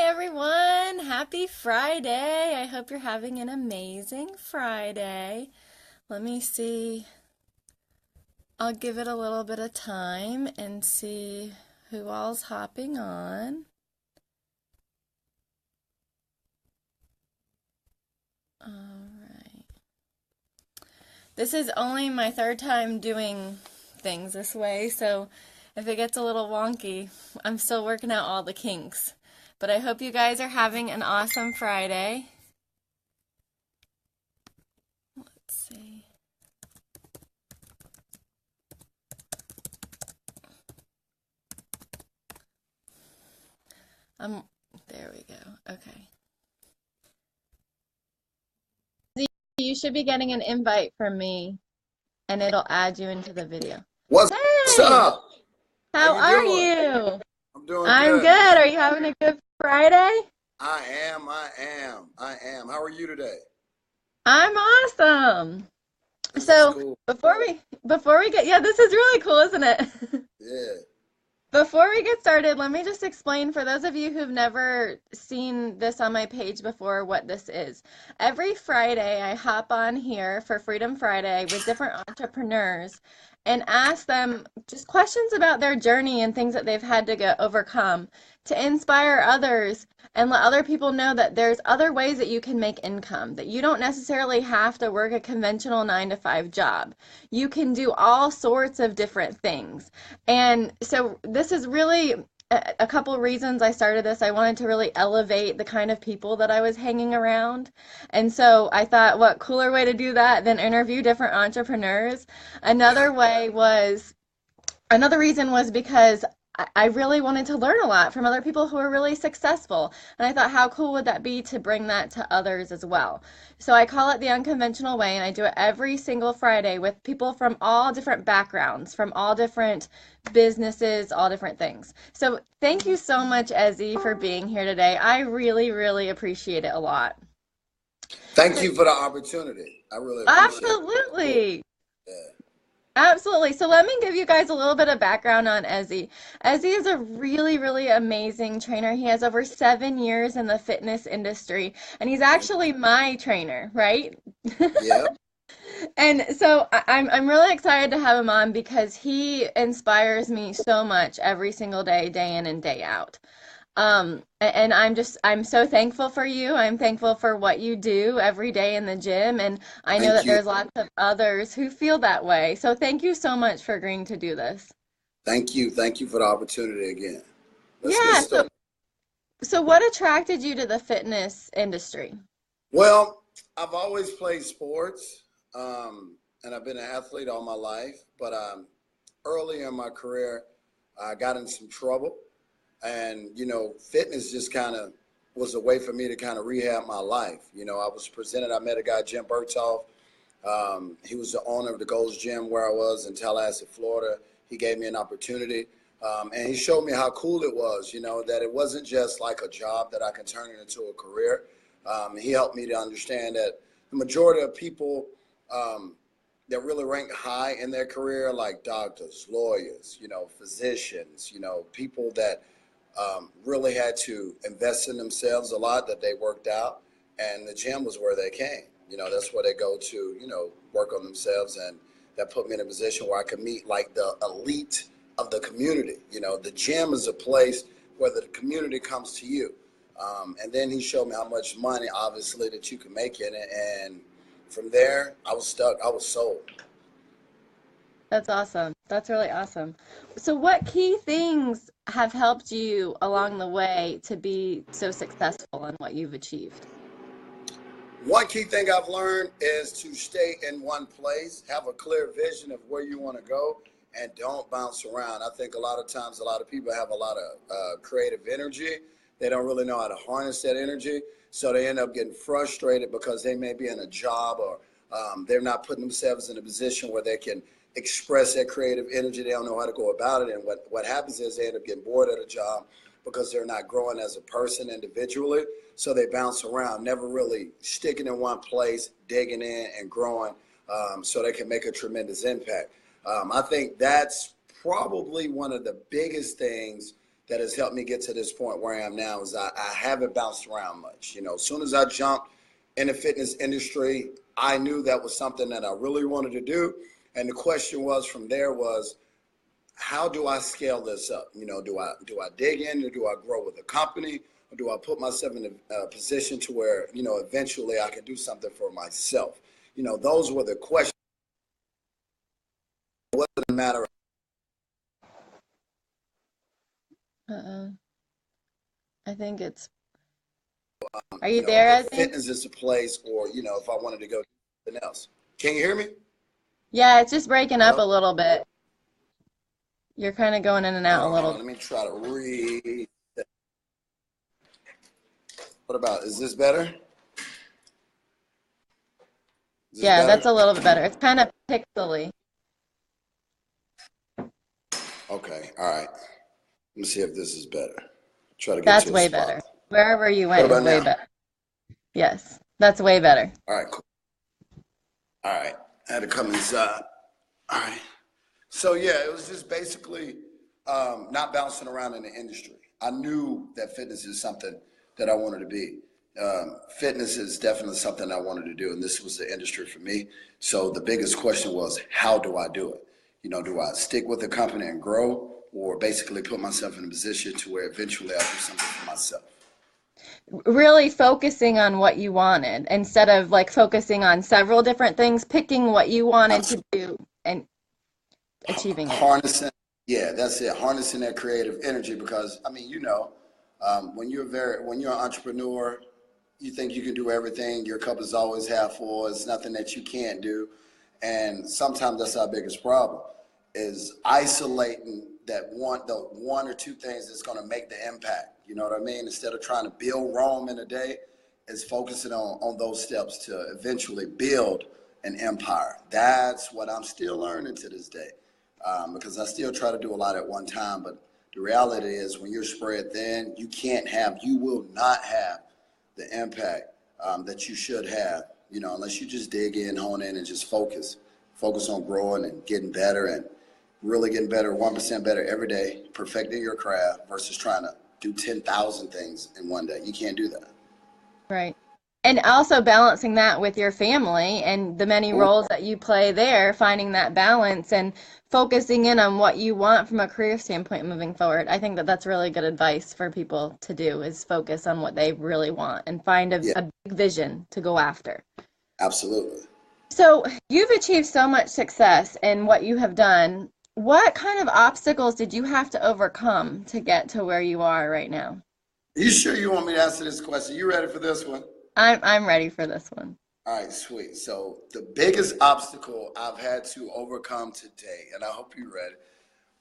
everyone. Happy Friday. I hope you're having an amazing Friday. Let me see. I'll give it a little bit of time and see who all's hopping on. All right. This is only my third time doing things this way, so if it gets a little wonky, I'm still working out all the kinks. But I hope you guys are having an awesome Friday. Let's see. There we go. Okay. You should be getting an invite from me, and it'll add you into the video. What's Hey, up? how you are doing? you? I'm doing I'm good. good. Are you having a good Friday? I am. How are you today? I'm awesome. This is So cool. before we get, yeah, this is really cool, isn't it? Yeah. Before we get started, let me just explain for those of you who've never seen this on my page before what this is. Every Friday, I hop on here for Freedom Friday with different entrepreneurs and ask them just questions about their journey and things that they've had to overcome to inspire others and let other people know that there's other ways that you can make income, that you don't necessarily have to work a conventional 9 to 5 job. You can do all sorts of different things. And so this is really a couple of reasons I started this. I wanted to really elevate the kind of people that I was hanging around. And so I thought, what cooler way to do that than interview different entrepreneurs? Yeah. Another reason was because I really wanted to learn a lot from other people who are really successful. And I thought, how cool would that be to bring that to others as well? So I call it the unconventional way, and I do it every single Friday with people from all different backgrounds, from all different businesses, all different things. So thank you so much, Ezzie, for being here today. I really, really appreciate it a lot. Thank So, you for the opportunity. I really appreciate it. Cool. absolutely. Yeah. Absolutely. So let me give you guys a little bit of background on Ezzie. Ezzie is a really, really amazing trainer. He has over 7 years in the fitness industry, and he's Thank actually my trainer, right? you. Yeah. And so I'm really excited to have him on because he inspires me so much every single day, day in and day out. And I'm so thankful for you. I'm thankful for what you do every day in the gym, and I know Thank that you. there's lots of others who feel that way. So thank you so much for agreeing to do this. Thank you. Thank you for the opportunity again. Let's get Yeah, started. so what attracted you to the fitness industry? Well, I've always played sports, and I've been an athlete all my life. But early in my career, I got in some trouble. And fitness just kind of was a way for me to kind of rehab my life. I was presented. I met a guy, Jim Bertolf. He was the owner of the Gold's Gym where I was in Tallahassee, Florida. He gave me an opportunity, and he showed me how cool it was. That it wasn't just like a job that I can turn it into a career. He helped me to understand that the majority of people that really rank high in their career, like doctors, lawyers, physicians, people that really had to invest in themselves a lot, that they worked out, and the gym was where they came. That's where they go to, work on themselves, and that put me in a position where I could meet like the elite of the community. The gym is a place where the community comes to you. And then he showed me how much money, obviously, that you can make in it, and from there, I was stuck. I was sold. That's awesome. That's really awesome. So what key things have helped you along the way to be so successful in what you've achieved? One key thing I've learned is to stay in one place, have a clear vision of where you want to go, and don't bounce around. I think a lot of times, a lot of people have a lot of creative energy. They don't really know how to harness that energy. So they end up getting frustrated because they may be in a job, or they're not putting themselves in a position where they can express that creative energy. They don't know how to go about it. And what happens is they end up getting bored at a job because they're not growing as a person individually. So they bounce around, never really sticking in one place, digging in and growing, so they can make a tremendous impact. I think that's probably one of the biggest things that has helped me get to this point where I am now is I haven't bounced around much. You know, as soon as I jumped in the fitness industry, I knew that was something that I really wanted to do. And the question was from there was, how do I scale this up? You know, do I dig in, or do I grow with a company, or do I put myself in a position to where, you know, eventually I can do something for myself? You know, those were the questions. It wasn't a matter of Uh-oh. I think it's. Are you you know, there, if Ezzie? fitness is a place, or, you know, if I wanted to go do something else. Can you hear me? Yeah, it's just breaking up Hello? a little bit. You're kind of going in and out a Hold little on, bit. let me try to read. What about, is this better? Is this Yeah, better? that's a little bit better. It's kind of pixely. Okay, all right. Let me see if this is better. Try to get That's to a way spot. better. Wherever you What went is about way now? better. Yes, that's way better. All right, cool. All right, I had to come inside. All right. So yeah, it was just basically not bouncing around in the industry. I knew that fitness is something that I wanted to be. Fitness is definitely something I wanted to do, and this was the industry for me. So the biggest question was, how do I do it? You know, do I stick with the company and grow, or basically put myself in a position to where eventually I'll do something for myself? Really focusing on what you wanted instead of like focusing on several different things, picking what you wanted to Absolutely. do and achieving it. Harnessing, yeah, that's it. Harnessing that creative energy, because I mean, you know, when you're an entrepreneur, you think you can do everything. Your cup is always half full. It's nothing that you can't do, and sometimes that's our biggest problem, is isolating the one or two things that's going to make the impact. You know what I mean? Instead of trying to build Rome in a day, is focusing on those steps to eventually build an empire. That's what I'm still learning to this day, because I still try to do a lot at one time. But the reality is, when you're spread thin, you will not have the impact that you should have. You know, unless you just dig in, hone in, and just focus on growing and getting better, and really getting better, 1% better every day, perfecting your craft versus trying to do 10,000 things in one day. You can't do that. Right. And also balancing that with your family and the many Ooh, roles that you play there, finding that balance and focusing in on what you want from a career standpoint moving forward. I think that that's really good advice for people to do is focus on what they really want and find yeah, a big vision to go after. absolutely. So you've achieved so much success in what you have done. What kind of obstacles did you have to overcome to get to where you are right now? You sure you want me to answer this question? You ready for this one? I'm ready for this one. All right, sweet. So the biggest obstacle I've had to overcome today, and I hope you're ready,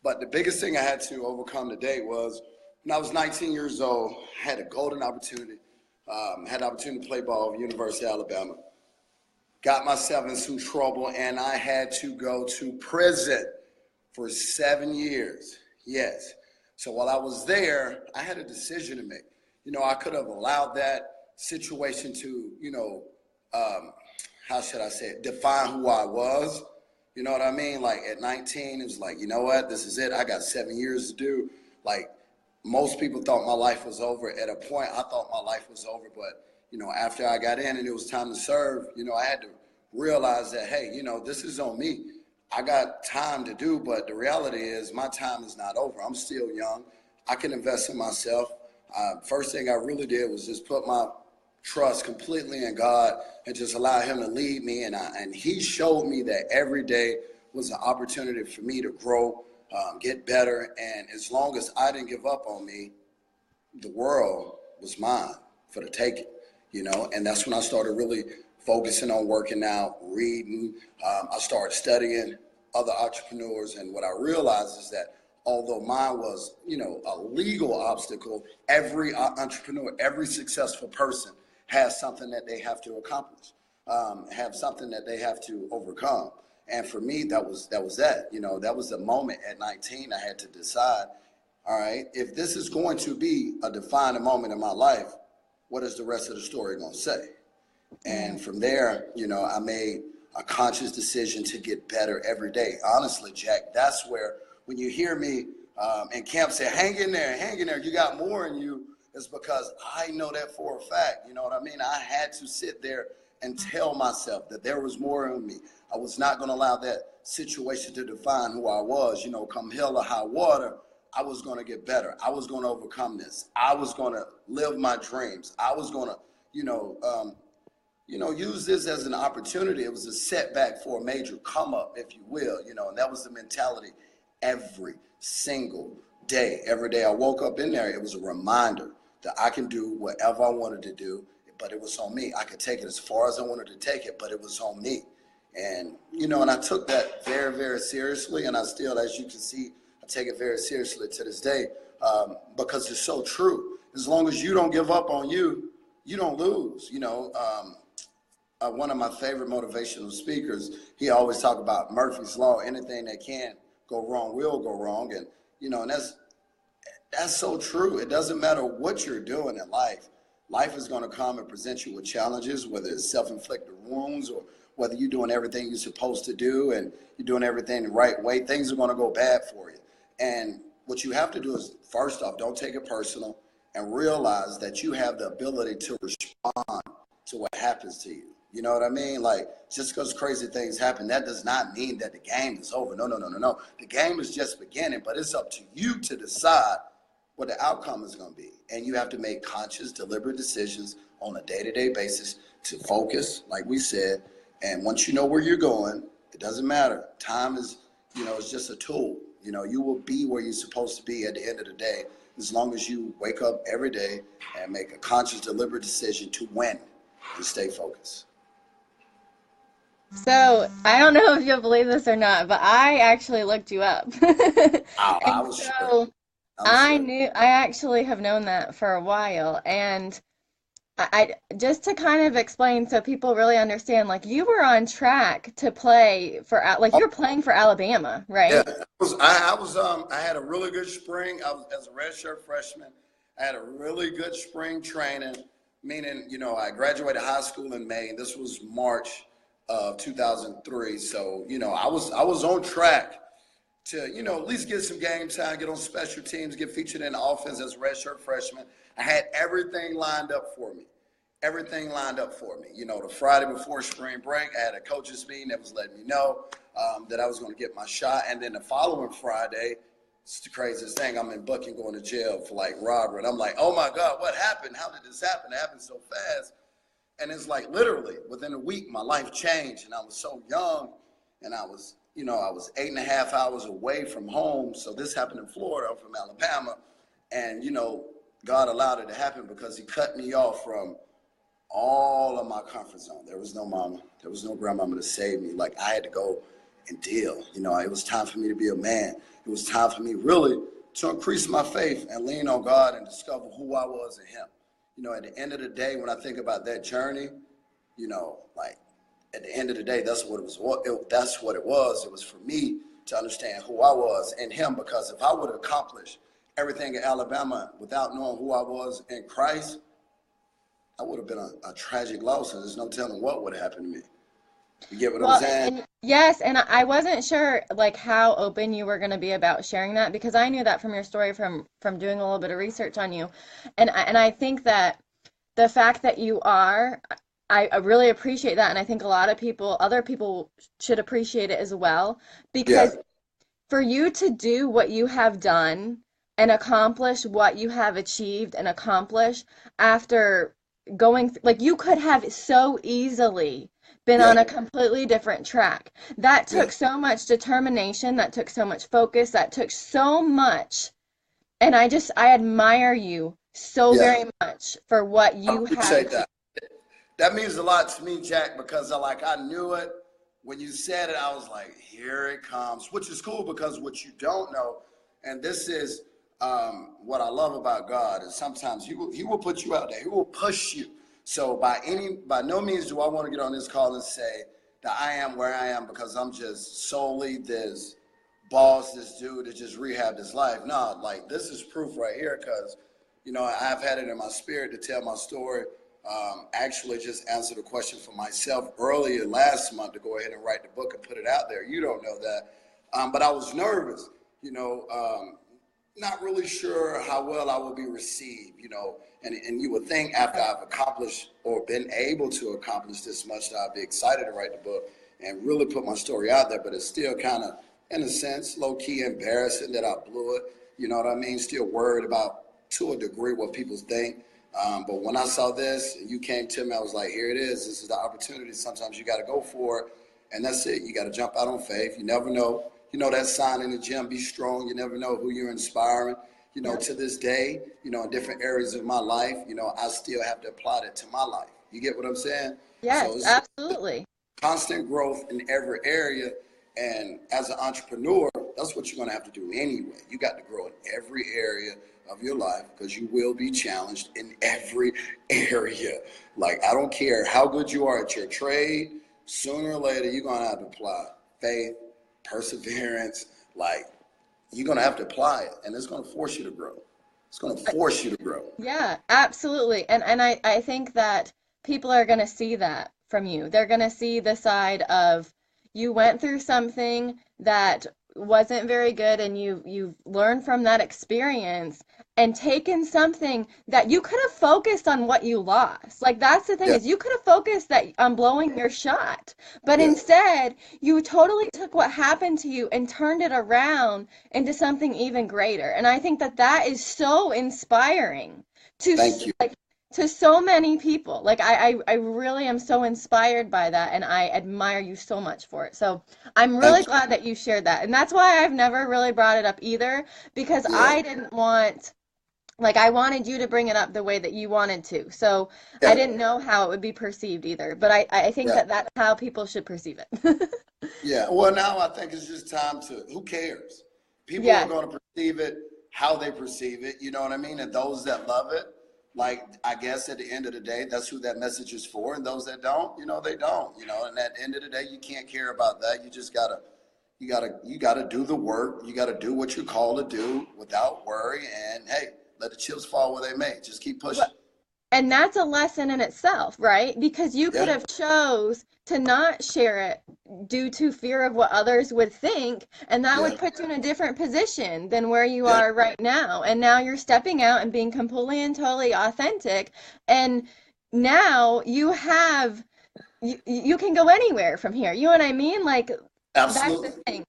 but the biggest thing I had to overcome today was when I was 19 years old, had a golden opportunity, had the opportunity to play ball at University of Alabama, got myself in some trouble, and I had to go to prison for 7 years. Yes. So while I was there, I had a decision to make. You know, I could have allowed that situation to, how should I say it, define who I was. You know what I mean? Like at 19, it was like, you know what, this is it. I got 7 years to do. Like most people thought my life was over. At a point, I thought my life was over. But, you know, after I got in and it was time to serve, you know, I had to realize that, hey, you know, this is on me. I got time to do, but the reality is my time is not over. I'm still young. I can invest in myself. First thing I really did was just put my trust completely in God and just allow Him to lead me. And He showed me that every day was an opportunity for me to grow, get better. And as long as I didn't give up on me, the world was mine for the taking, you know. And that's when I started really focusing on working out, reading. I started studying other entrepreneurs, and what I realized is that although mine was, you know, a legal obstacle, every entrepreneur, every successful person has something that they have to accomplish, have something that they have to overcome. And for me, that. You know, that was the moment at 19 I had to decide, all right, if this is going to be a defining moment in my life, what is the rest of the story going to say? Right. And from there, you know, I made a conscious decision to get better every day. Honestly, Jack, that's where, when you hear me And Camp said, hang in there, you got more in you. It's because I know that for a fact, you know what I mean? I had to sit there and tell myself that there was more in me. I was not going to allow that situation to define who I was. You know, come hell or high water, I was going to get better. I was going to overcome this. I was going to live my dreams. I was going to, use this as an opportunity. It was a setback for a major come up, if you will, and that was the mentality every single day. Every day I woke up in there, it was a reminder that I can do whatever I wanted to do, but it was on me. I could take it as far as I wanted to take it, but it was on me. And, and I took that very, very seriously. And I still, as you can see, I take it very seriously to this day, because it's so true. As long as you don't give up on you, you don't lose. One of my favorite motivational speakers, he always talk about Murphy's Law. Anything that can go wrong will go wrong. And, and that's so true. It doesn't matter what you're doing in life. Life is going to come and present you with challenges, whether it's self-inflicted wounds or whether you're doing everything you're supposed to do and you're doing everything the right way. Things are going to go bad for you. And what you have to do is, first off, don't take it personal and realize that you have the ability to respond to what happens to you. You know what I mean? Like, just because crazy things happen, that does not mean that the game is over. No. The game is just beginning, but it's up to you to decide what the outcome is going to be. And you have to make conscious, deliberate decisions on a day-to-day basis to focus, like we said. And once you know where you're going, it doesn't matter. Time is, it's just a tool. You will be where you're supposed to be at the end of the day, as long as you wake up every day and make a conscious, deliberate decision to win and stay focused. So I don't know if you'll believe this or not, but I actually looked you up. I And was so sure. I was sure. I actually have known that for a while. And just to kind of explain so people really understand, like you were on track to play for, like you were playing for Alabama, Yeah, right? I had a really good spring. I was, as a redshirt freshman, I had a really good spring training, meaning, I graduated high school in May, and this was March of 2003. So, I was on track to, at least get some game time, get on special teams, get featured in the offense as a redshirt freshman. I had everything lined up for me. Everything lined up for me. The Friday before spring break, I had a coaches meeting that was letting me know that I was going to get my shot. And then the following Friday, it's the craziest thing. I'm in Bucking going to jail for like robbery. And I'm like, oh my God, what happened? How did this happen? It happened so fast. And it's like literally within a week, my life changed. And I was so young, and I was 8.5 hours away from home. So this happened in Florida. I'm from Alabama. And, God allowed it to happen because he cut me off from all of my comfort zone. There was no mama. There was no grandmama to save me. Like, I had to go and deal. It was time for me to be a man. It was time for me really to increase my faith and lean on God and discover who I was in him. At the end of the day, when I think about that journey, like at the end of the day, that's what it was. That's what it was. It was for me to understand who I was in him, because if I would have accomplished everything in Alabama without knowing who I was in Christ, I would have been a tragic loss, and there's no telling what would have happened to me. You get what I'm Well, saying? and yes, and I wasn't sure like how open you were going to be about sharing that, because I knew that from your story from doing a little bit of research on you. And I think that the fact that you are, I really appreciate that, and I think a lot of people, other people should appreciate it as well, Yeah, because for you to do what you have done and accomplish what you have achieved and accomplished after like you could have so easily been yeah, on a completely different track. That yeah, took so much determination, that took so much focus, that took so much. And I admire you so yeah. very much for what I you have appreciate achieved. that. That means a lot to me, Jack, because I knew it. When you said it, I was like, here it comes, which is cool, because what you don't know, and this is what I love about God, is sometimes he will put you out there. He will push you. So by no means do I want to get on this call and say that I am where I am because I'm just solely this boss, this dude that just rehabbed his life. No, like, this is proof right here, because I've had it in my spirit to tell my story. Actually just answered a question for myself earlier last month to go ahead and write the book and put it out there. You don't know that. But I was nervous, not really sure how well I will be received, and you would think after I've accomplished or been able to accomplish this much that I'd be excited to write the book and really put my story out there, but it's still kind of, in a sense, low-key embarrassing that I blew it, you know what I mean? Still worried about, to a degree, what people think. But when I saw this and you came to me, I was like, here it is. This is the opportunity. Sometimes you got to go for it, and that's it. You got to jump out on faith. You never know. You know that sign in the gym, be strong. You never know who you're inspiring. To this day, in different areas of my life, I still have to apply that to my life. You get what I'm saying? So Yes, it's absolutely. constant growth in every area. And as an entrepreneur, that's what you're going to have to do anyway. You got to grow in every area of your life because you will be challenged in every area. Like, I don't care how good you are at your trade, sooner or later, you're going to have to apply faith, perseverance. Like, you're going to have to apply it, and it's going to force you to grow. It's going to force you to grow. Yeah, absolutely. And I think that people are going to see that from you. They're going to see the side of you went through something that wasn't very good and you've learned from that experience and taken something that you could have focused on what you lost. Like that's the thing Yeah, is you could have focused that on blowing your shot, but yeah. instead you totally took what happened to you and turned it around into something even greater. And I think that that is so inspiring to Thank you. like to so many people. Like I really am so inspired by that and I admire you so much for it. So I'm really Thank glad that you shared that. And that's why I've never really brought it up either because you. Yeah, I didn't want like I wanted you to bring it up the way that you wanted to. So I yeah, didn't know how it would be perceived either, but I think yeah. that that's how people should perceive it. Yeah, well, now I think it's just time to, who cares? People are Yeah. going to perceive it how they perceive it, you know what I mean? And those that love it, like, I guess at the end of the day, that's who that message is for. And those that don't, they don't, and at the end of the day, you can't care about that. You just gotta, you gotta do the work. You gotta do what you're called to do without worry. And hey, let the chips fall where they may. Just keep pushing. And that's a lesson in itself, right? Because you could Yeah, have chose to not share it due to fear of what others would think, and that yeah, would put you in a different position than where you yeah, are right now. And now you're stepping out and being completely and totally authentic. And now you can go anywhere from here. You know what I mean? Like that's the absolutely. thing.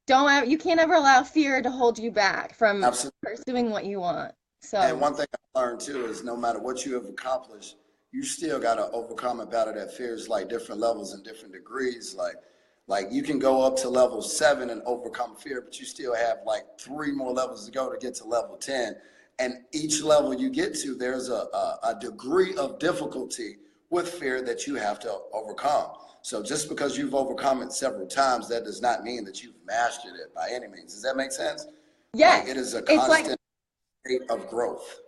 You can't ever allow fear to hold you back from Absolutely. pursuing what you want. And So, one thing I learned too is no matter what you have accomplished, you still got to overcome and battle that fear. Is like different levels and different degrees. Like you can go up to level 7 and overcome fear, but you still have like 3 more levels to go to get to level 10. And each level you get to, there's a degree of difficulty with fear that you have to overcome. So just because you've overcome it several times, that does not mean that you've mastered it by any means. Does that make sense? Like it yes. is a It's like constant state of growth.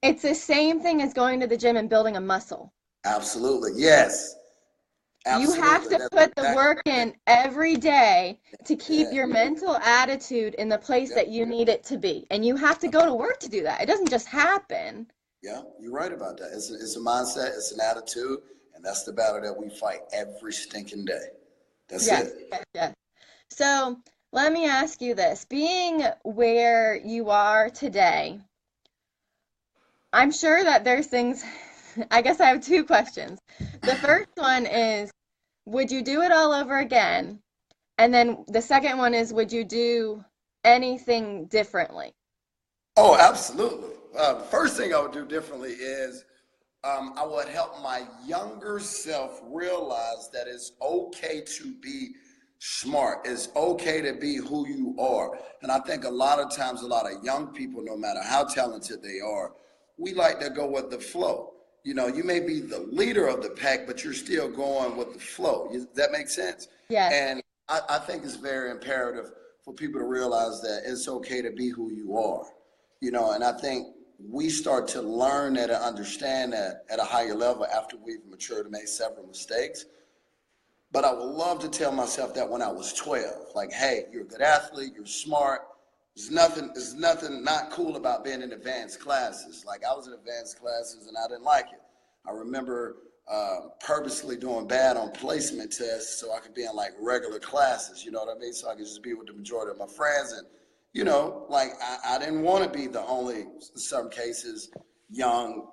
it's the same thing as going to the gym and building a muscle. Absolutely. Yes. You have Absolutely. to That's put the exactly work it. in every day to keep Yeah. your mental attitude in the place Yeah. that you need it to be. And you have to go to work to do that. It doesn't just happen. Yeah. You're right about that. It's a mindset, it's an attitude, and that's the battle that we fight every stinking day. That's Yes, it. yes, yes. So let me ask you this. Being where you are today, I'm sure that there's things, I guess I have two questions. The first one is, would you do it all over again? And then the second one is, would you do anything differently? Oh, absolutely. The first thing I would do differently is I would help my younger self realize that it's okay to be smart. It's okay to be who you are. And I think a lot of times, a lot of young people, no matter how talented they are, we like to go with the flow. You may be the leader of the pack, but you're still going with the flow. Does that make sense? Yes, And I think it's very imperative for people to realize that it's okay to be who you are. And I think we start to learn that and understand that at a higher level after we've matured and made several mistakes. But I would love to tell myself that when I was 12, like, hey, you're a good athlete, you're smart. There's nothing not cool about being in advanced classes. Like I was in advanced classes and I didn't like it. I remember purposely doing bad on placement tests so I could be in like regular classes, you know what I mean? So I could just be with the majority of my friends and you know, like I didn't want to be the only, in some cases, young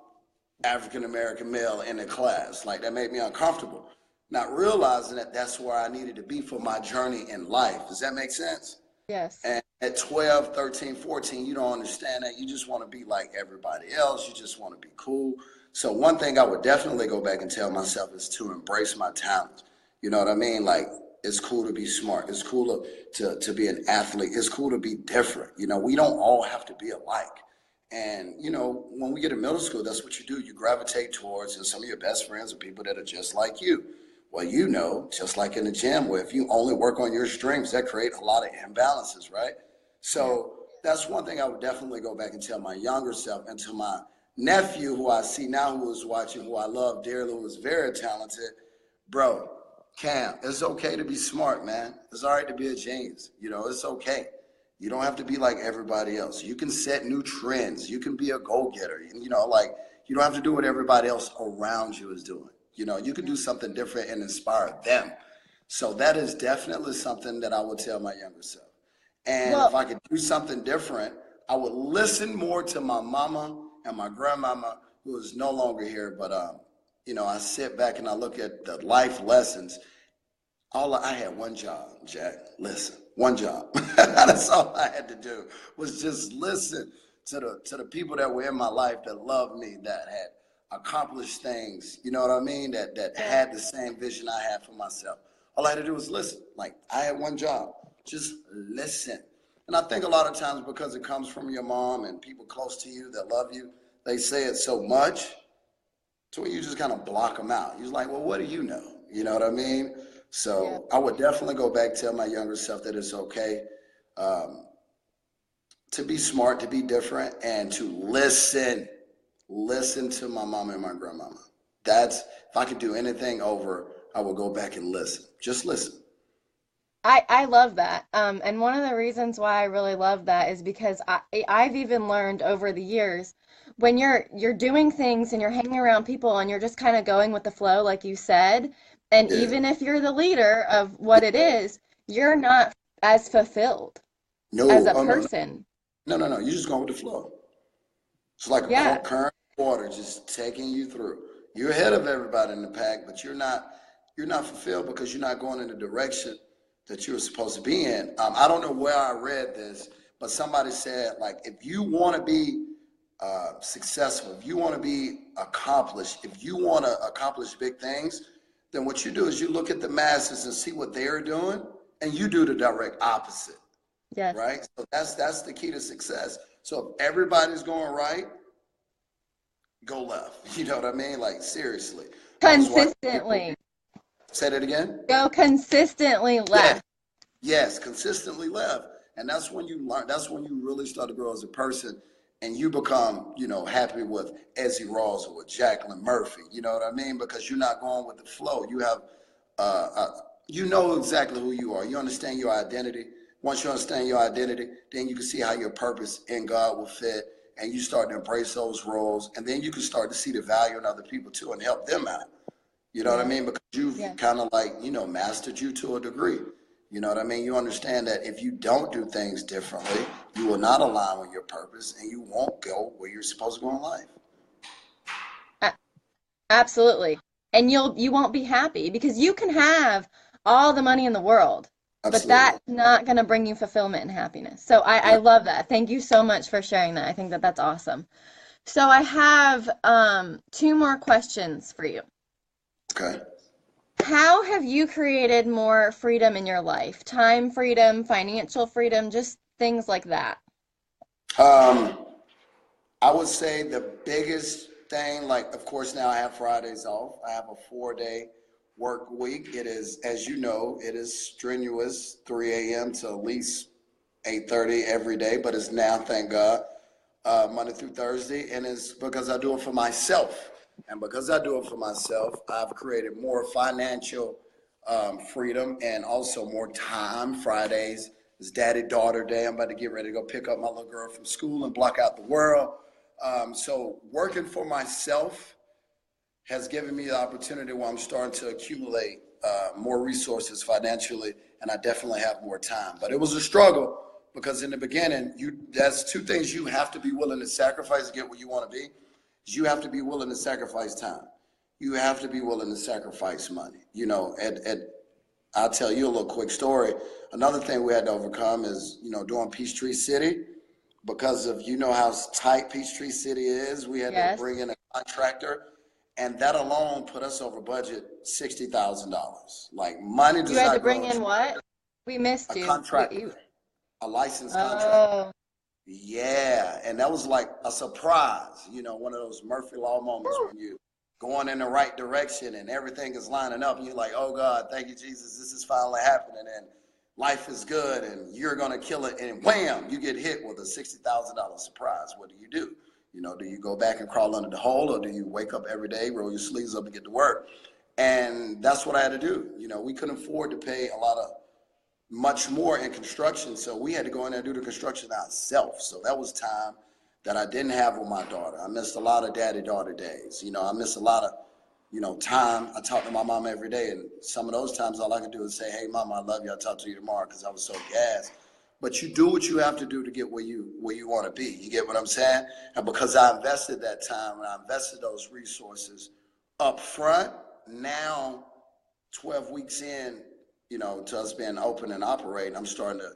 African American male in the class. Like that made me uncomfortable. Not realizing that that's where I needed to be for my journey in life. Does that make sense? Yes. And at 12, 13, 14, you don't understand that. You just want to be like everybody else. You just want to be cool. So one thing I would definitely go back and tell myself is to embrace my talents. You know what I mean? Like it's cool to be smart. It's cool to be an athlete. It's cool to be different. You know, we don't all have to be alike. And, you know, when we get in middle school, that's what you do. You gravitate towards, and some of your best friends are people that are just like you. Well, you know, just like in the gym, where if you only work on your strengths, that create a lot of imbalances, right? Yeah. So that's one thing I would definitely go back and tell my younger self, and to my nephew, who I see now, who is watching, who I love dearly, who is very talented. Bro, Cam, it's okay to be smart, man. It's all right to be a genius. You know, it's okay. You don't have to be like everybody else. You can set new trends. You can be a go-getter. You know, like you don't have to do what everybody else around you is doing. You know, you can do something different and inspire them. So that is definitely something that I would tell my younger self. And if Well, I could do something different, I would listen more to my mama and my grandmama, who is no longer here. But you know, I sit back and I look at the life lessons. I had one job, Jack. Listen, one job. That's all I had to do was just listen to the people that were in my life that loved me, that had accomplished things. You know what I mean? That yeah. had the same vision I had for myself. All I had to do was listen. Like I had one job, just listen. And I think a lot of times because it comes from your mom and people close to you that love you, they say it so much to where you just kind of block them out. You're like, well, what do you know? You know what I mean? Yeah. So I would definitely go back, tell my younger self that it's okay um, to be smart, to be different, and to listen. Listen to my mama and my grandmama. That's, if I could do anything over, I would go back and listen. Just listen. I love that. And one of the reasons why I really love that is because I've even learned over the years when you're doing things and you're hanging around people and you're just kind of going with the flow, like you said, and Yeah. even if you're the leader of what it is, you're not as fulfilled as No, a oh no, person. no, no, no. You're just going with the flow. It's like a Yeah, current of water just taking you through. You're ahead of everybody in the pack, but you're not fulfilled because you're not going in the direction that you were supposed to be in. I don't know where I read this, but somebody said like if you want to be successful, if you want to be accomplished, if you want to accomplish big things, then what you do is you look at the masses and see what they're doing, and you do the direct opposite, yes. right? So that's the key to success. So if everybody's going right, go left. You know what I mean? Like seriously. I was watching people Consistently. say that again. Go consistently Yes, left. yes, consistently left. And that's when you learn, that's when you really start to grow as a person and you become, you know, happy with Ezzie Raulls or with Jacqueline Murphy. You know what I mean? Because you're not going with the flow. You have you know exactly who you are. You understand your identity. Once you understand your identity, then you can see how your purpose in God will fit, and you start to embrace those roles, and then you can start to see the value in other people too and help them out. You know what I Yeah, mean? Because you've yeah. kind of like, you know, mastered you to a degree. You know what I mean? You understand that if you don't do things differently, you will not align with your purpose and you won't go where you're supposed to go in life. A- Absolutely. And you won't be happy because you can have all the money in the world, but Absolutely. that's not going to bring you fulfillment and happiness. So I Yeah. love that. Thank you so much for sharing that. I think that that's awesome. So I have two more questions for you. Okay. How have you created more freedom in your life? Time freedom, financial freedom, just things like that. Um, I would say the biggest thing, like, of course, now I have Fridays off. I have a 4 day work week. It is, as you know, it is strenuous, 3 a.m. to at least 8:30 every day, but it's now, thank God, Monday through Thursday, and it's because I do it for myself. And because I do it for myself, I've created more financial freedom and also more time. Fridays is Daddy-Daughter Day. I'm about to get ready to go pick up my little girl from school and block out the world. So working for myself has given me the opportunity where I'm starting to accumulate more resources financially, and I definitely have more time. But it was a struggle because in the beginning, that's two things you have to be willing to sacrifice to get where you want to be. Is you have to be willing to sacrifice time. You have to be willing to sacrifice money. I'll tell you a little quick story. Another thing we had to overcome is, doing Peachtree City, because of, how tight Peachtree City is, we had to Yes. bring in a contractor, and that alone put us over budget $60,000. Like, money You does had to not bring grow in what? We missed a you. contractor, a licensed contractor. Oh. Yeah, and that was like a surprise, one of those Murphy Law moments when you going in the right direction and everything is lining up and you're like, oh God, thank you, Jesus, this is finally happening and life is good and you're gonna kill it, and wham, you get hit with a $60,000 surprise. What do you do? Do you go back and crawl under the hole, or do you wake up every day, roll your sleeves up and get to work? And that's what I had to do. We couldn't afford to pay much more in construction, so we had to go in there and do the construction ourselves. So that was time that I didn't have with my daughter. I missed a lot of daddy-daughter days. I missed a lot of, time. I talk to my mom every day, and some of those times all I can do is say, hey, Mama, I love you. I'll talk to you tomorrow, because I was so gassed. But you do what you have to do to get where you want to be. You get what I'm saying? And because I invested that time and I invested those resources up front, now 12 weeks in, to us being open and operating, I'm starting to,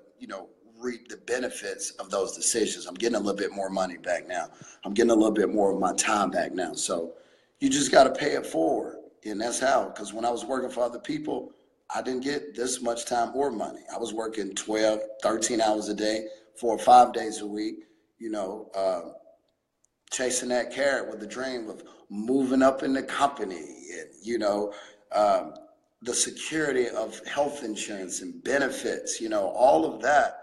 reap the benefits of those decisions. I'm getting a little bit more money back now. I'm getting a little bit more of my time back now. So you just got to pay it forward. And that's how, because when I was working for other people, I didn't get this much time or money. I was working 12, 13 hours a day, 4 or 5 days a week, chasing that carrot with the dream of moving up in the company and, the security of health insurance and benefits, all of that,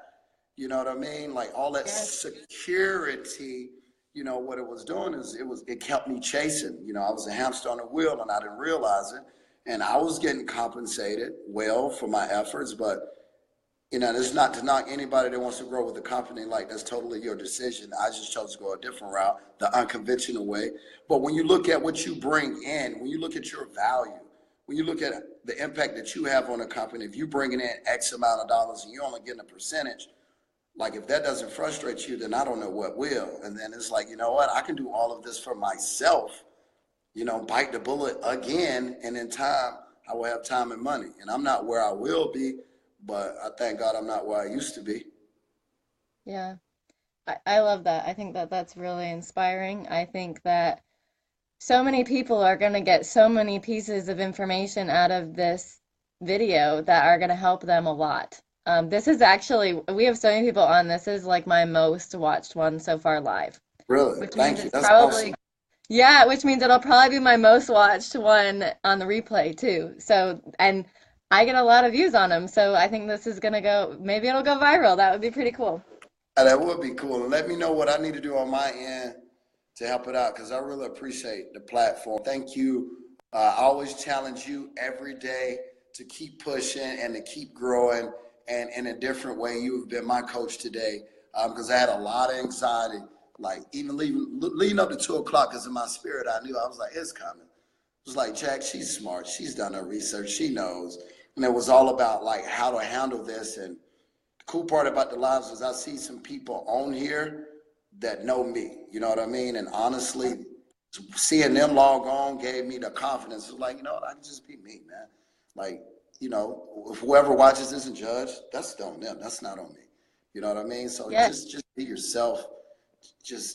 you know what I mean? Like all that security, what it was doing is it kept me chasing. I was a hamster on a wheel and I didn't realize it. And I was getting compensated well for my efforts, but it's not to knock anybody that wants to grow with a company. Like, that's totally your decision. I just chose to go a different route, the unconventional way. But when you look at what you bring in, when you look at your value, when you look at the impact that you have on a company, if you're bringing in X amount of dollars and you're only getting a percentage, like if that doesn't frustrate you, then I don't know what will. And then it's like, you know what, I can do all of this for myself, bite the bullet again. And in time, I will have time and money. And I'm not where I will be, but I thank God I'm not where I used to be. Yeah. I love that. I think that that's really inspiring. I think that so many people are going to get so many pieces of information out of this video that are going to help them a lot. This is actually, we have so many people on. This is like my most watched one so far live, Really? which means Thank you. it's That's probably, awesome. yeah, which means it'll probably be my most watched one on the replay too. So, and I get a lot of views on them. So I think this is going to go, maybe it'll go viral. That would be pretty cool. That would be cool. And let me know what I need to do on my end to help it out, because I really appreciate the platform. Thank you. I always challenge you every day to keep pushing and to keep growing. And in a different way, you have been my coach today, because I had a lot of anxiety, like even leading up to 2 o'clock, because in my spirit, I knew, I was like, it's coming. It was like, Jack, she's smart. She's done her research. She knows. And it was all about like how to handle this. And the cool part about the lives is I see some people on here that know me. You know what I mean? And honestly, seeing them log on gave me the confidence. It was like, I can just be me, man. Like, if whoever watches this and judge, that's on them. That's not on me. You know what I mean? So Yes. just be yourself.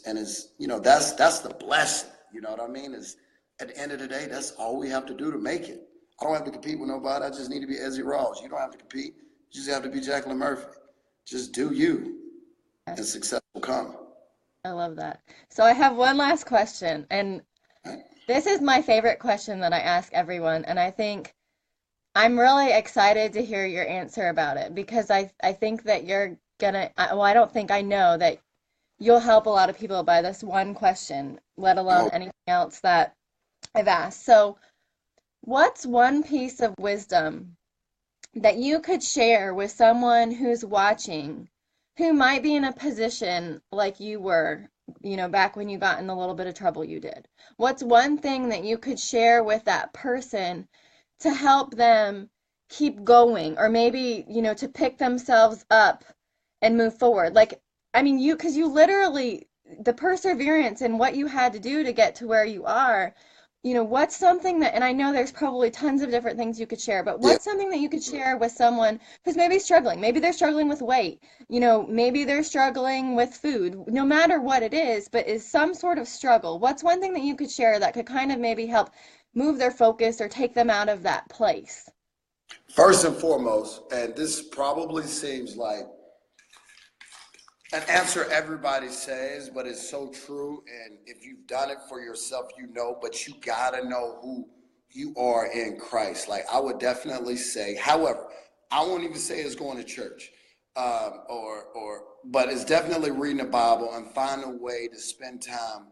And it's, that's the blessing. You know what I mean? Is at the end of the day, that's all we have to do to make it. I don't have to compete with nobody. I just need to be Ezzie Raulls. You don't have to compete. You just have to be Jacqueline Murphy. Just do you, and success will come. I love that. So I have one last question, and this is my favorite question that I ask everyone, and I think I'm really excited to hear your answer about it because I think that you're gonna, well, I don't think, I know that you'll help a lot of people by this one question, let alone Oh, anything else that I've asked. So, what's one piece of wisdom that you could share with someone who's watching who might be in a position like you were, back when you got in the little bit of trouble you did? What's one thing that you could share with that person to help them keep going, or maybe, to pick themselves up and move forward. Like, I mean, because you literally, the perseverance and what you had to do to get to where you are, what's something that, and I know there's probably tons of different things you could share, but Yeah. what's something that you could share with someone who's maybe struggling? Maybe they're struggling with weight, maybe they're struggling with food, no matter what it is, but is some sort of struggle. What's one thing that you could share that could kind of maybe help move their focus or take them out of that place? First and foremost, and this probably seems like an answer everybody says, but it's so true. And if you've done it for yourself, but you gotta know who you are in Christ. Like I would definitely say, however, I won't even say it's going to church, but it's definitely reading the Bible and find a way to spend time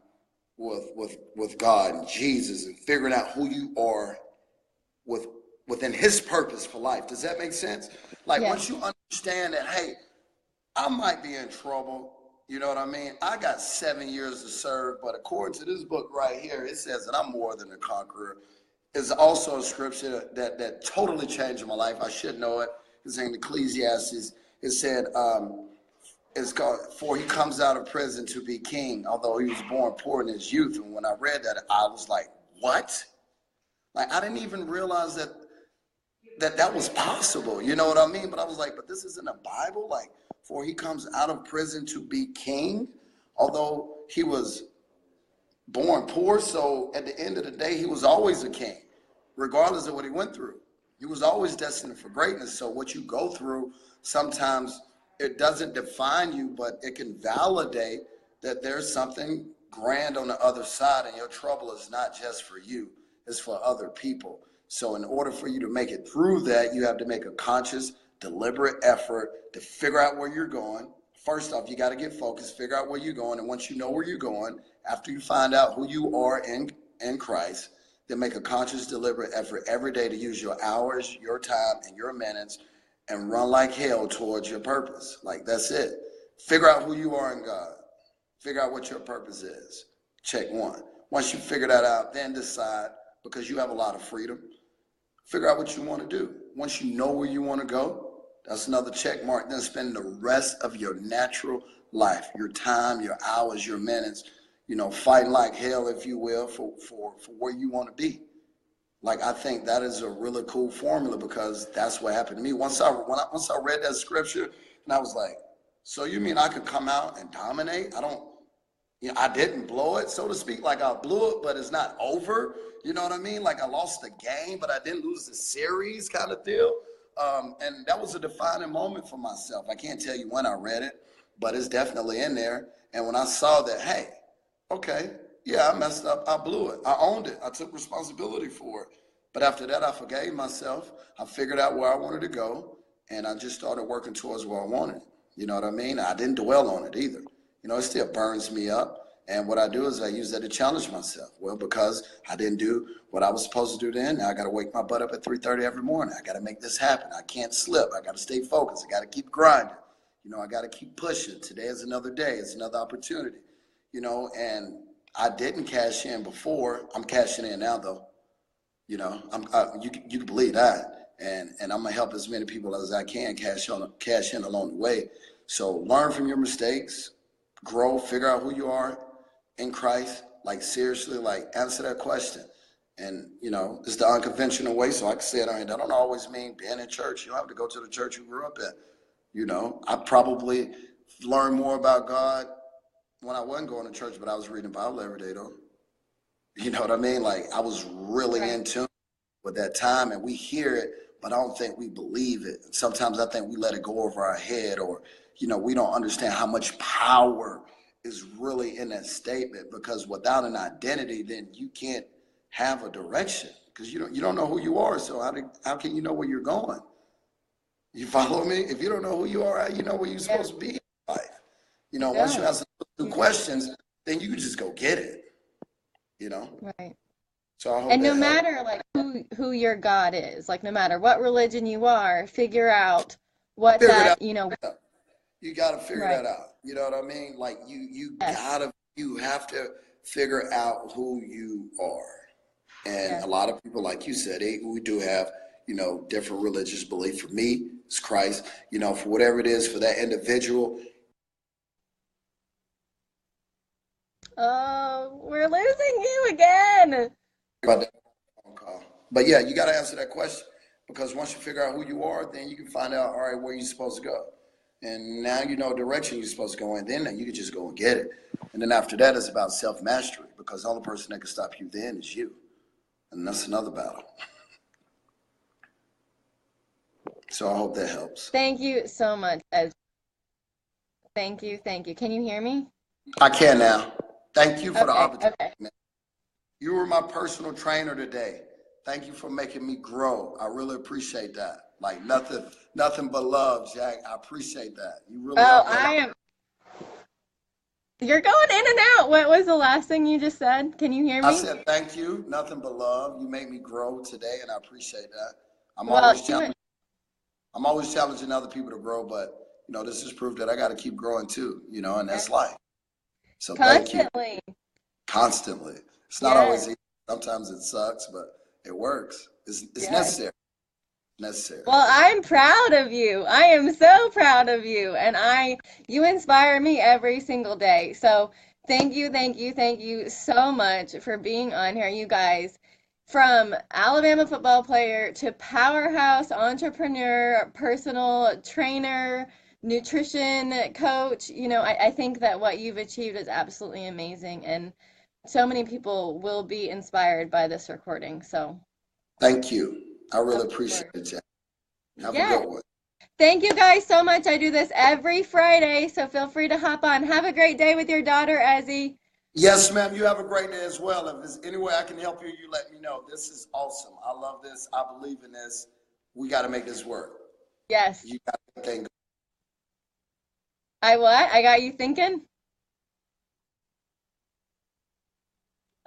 with God and Jesus and figuring out who you are with within His purpose for life. Does that make sense? Like once Yes. you understand that, hey, I might be in trouble. You know what I mean? I got 7 years to serve, but according to this book right here, it says that I'm more than a conqueror. It's also a scripture that totally changed my life. I should know it. It's in Ecclesiastes. It said, it's called, for he comes out of prison to be king, although he was born poor in his youth. And when I read that, I was like, what? Like, I didn't even realize that was possible. You know what I mean? But I was like, but this is in the Bible? Like, for he comes out of prison to be king, although he was born poor. So at the end of the day, he was always a king, regardless of what he went through. He was always destined for greatness. So what you go through, sometimes it doesn't define you, but it can validate that there's something grand on the other side, and your trouble is not just for you, it's for other people. So in order for you to make it through that, you have to make a conscious, deliberate effort to figure out where you're going. First off, you got to get focused, figure out where you're going. And once you know where you're going, after you find out who you are in Christ, then make a conscious, deliberate effort every day to use your hours, your time, and your minutes and run like hell towards your purpose. Like, that's it. Figure out who you are in God. Figure out what your purpose is. Check one. Once you figure that out, then decide, because you have a lot of freedom, figure out what you want to do. Once you know where you want to go, that's another check mark. Then spend the rest of your natural life, your time, your hours, your minutes, fighting like hell, if you will, for where you want to be. Like, I think that is a really cool formula, because that's what happened to me. Once I read that scripture, and I was like, so you mean I could come out and dominate? I didn't blow it, so to speak. Like, I blew it, but it's not over. You know what I mean? Like, I lost the game, but I didn't lose the series, kind of deal. And that was a defining moment for myself. I can't tell you when I read it, but it's definitely in there. And when I saw that, hey, okay, yeah, I messed up. I blew it. I owned it. I took responsibility for it. But after that, I forgave myself. I figured out where I wanted to go, and I just started working towards where I wanted. You know what I mean? I didn't dwell on it either. It still burns me up. And what I do is I use that to challenge myself. Well, because I didn't do what I was supposed to do then, now I got to wake my butt up at 3:30 every morning. I got to make this happen. I can't slip. I got to stay focused. I got to keep grinding. I got to keep pushing. Today is another day. It's another opportunity. And I didn't cash in before. I'm cashing in now, though. You can believe that. And I'm gonna help as many people as I can cash in along the way. So learn from your mistakes, grow, figure out who you are in Christ. Like, seriously, like, answer that question. And it's the unconventional way. So I can say it on here. That don't always mean being in church. You don't have to go to the church you grew up in. I probably learned more about God when I wasn't going to church, but I was reading the Bible every day, though. You know what I mean? Like, I was really Right. in tune with that time, and we hear it, but I don't think we believe it. Sometimes I think we let it go over our head, or, we don't understand how much power is really in that statement, because without an identity, then you can't have a direction, because you don't know who you are. So how can you know where you're going? You follow me? If you don't know who you are, how you know where you're Yeah, supposed to be in life? you Once you don't. ask the You don't. questions, then you can just go get it, you know? Right. So I hope And no that helped. matter like who your God is, like no matter what religion you are, figure out what Figure it that, out. You got to figure right. that out. You know what I mean? Like, Yes. you have to figure out who you are. And a Yes. lot of people, like you said, we do have, different religious belief. For me, it's Christ. For whatever it is for that individual. Oh, we're losing you again. About that phone call. But yeah, you got to answer that question because once you figure out who you are, then you can find out, all right, where you're supposed to go. And now you know direction you're supposed to go in, then you can just go and get it. And then after that, it's about self-mastery because the only person that can stop you then is you. And that's another battle. So I hope that helps. Thank you so much, Ez. Thank you, thank you. Can you hear me? I can now. Thank you for the Okay, opportunity, okay. man. You were my personal trainer today. Thank you for making me grow. I really appreciate that. Like nothing but love, Jack. I appreciate that. You really Oh, helped me a lot. you're going in and out. What was the last thing you just said? Can you hear I me? said thank you, nothing but love. You made me grow today, and I appreciate that. I'm Well, always challenging. I'm always challenging other people to grow, but this is proof that I got to keep growing too. And yeah, that's life. So thank you constantly. constantly. It's not Yes, always easy. Sometimes it sucks, but it works. It's yes. necessary. Necessary. Well, I'm proud of you. I am so proud of you. And you inspire me every single day. So thank you, thank you, thank you so much for being on here, you guys. From Alabama football player to powerhouse entrepreneur, personal trainer, nutrition coach, I think that what you've achieved is absolutely amazing. And so many people will be inspired by this recording. So, Thank you. I of really appreciate course. it, Jack. Have a Yes. good one. Thank you guys so much. I do this every Friday, so feel free to hop on. Have a great day with your daughter, Ezzie. Yes, ma'am. You have a great day as well. If there's any way I can help you, you let me know. This is awesome. I love this. I believe in this. We got to make this work. Yes. You got everything. I what? I got you thinking?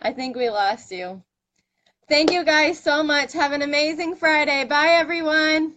I think we lost you. Thank you guys so much. Have an amazing Friday. Bye, everyone.